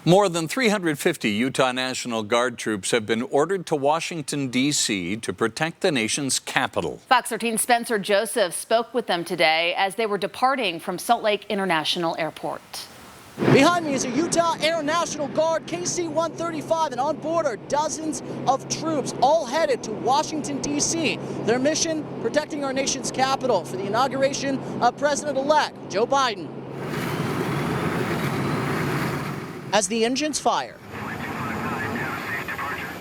More than 350 Utah National Guard troops have been ordered to Washington, D.C. to protect the nation's capital. Fox 13's Spencer Joseph spoke with them today as they were departing from Salt Lake International Airport. Behind me is a Utah Air National Guard KC-135, and on board are dozens of troops, all headed to Washington, D.C. Their mission, protecting our nation's capital for the inauguration of President-elect Joe Biden. As the engines fire,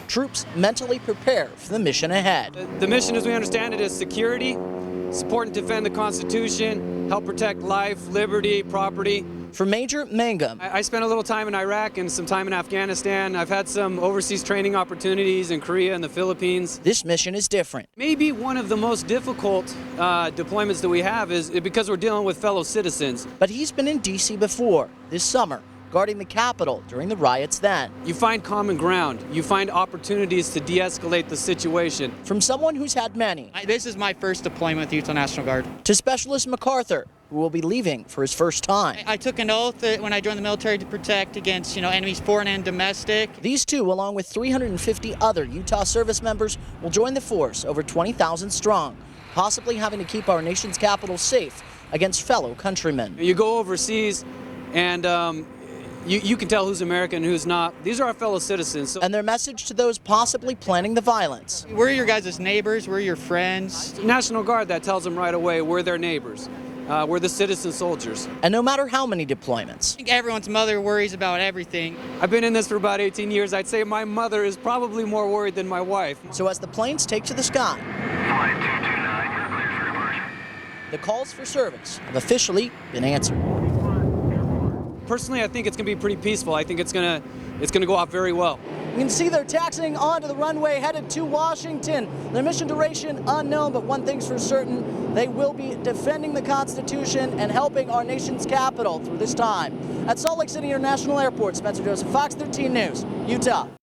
troops mentally prepare for the mission ahead. The mission, as we understand it, is security, support and defend the Constitution, help protect life, liberty, property. For Major MANGUM, I spent a little time in Iraq and some time in Afghanistan. I've had some overseas training opportunities in Korea and the Philippines. This mission is different. Maybe one of the most difficult deployments that we have is because we're dealing with fellow citizens. But he's been in D.C. before, this summer, guarding the Capitol during the riots then. You find common ground. You find opportunities to de-escalate the situation. From someone who's had many. This is my first deployment with the Utah National Guard. To Specialist MacArthur, who will be leaving for his first time. I took an oath when I joined the military to protect against, enemies foreign and domestic. These two, along with 350 other Utah service members, will join the force, over 20,000 strong, possibly having to keep our nation's capital safe against fellow countrymen. You go overseas and you can tell who's American and who's not. These are our fellow citizens. And their message to those possibly planning the violence. We're your guys' neighbors, we're your friends. National Guard, that tells them right away we're their neighbors. We're the citizen soldiers. And no matter how many deployments. I think everyone's mother worries about everything. I've been in this for about 18 years. I'd say my mother is probably more worried than my wife. So as the planes take to the sky, Flight 229, you're cleared for departure. the calls for service have officially been answered. Personally, I think it's going to be pretty peaceful. I think it's going to go off very well. You can see they're taxiing onto the runway headed to Washington. Their mission duration unknown, but one thing's for certain, they will be defending the Constitution and helping our nation's capital through this time. At Salt Lake City International Airport, Spencer Joseph, Fox 13 News, Utah.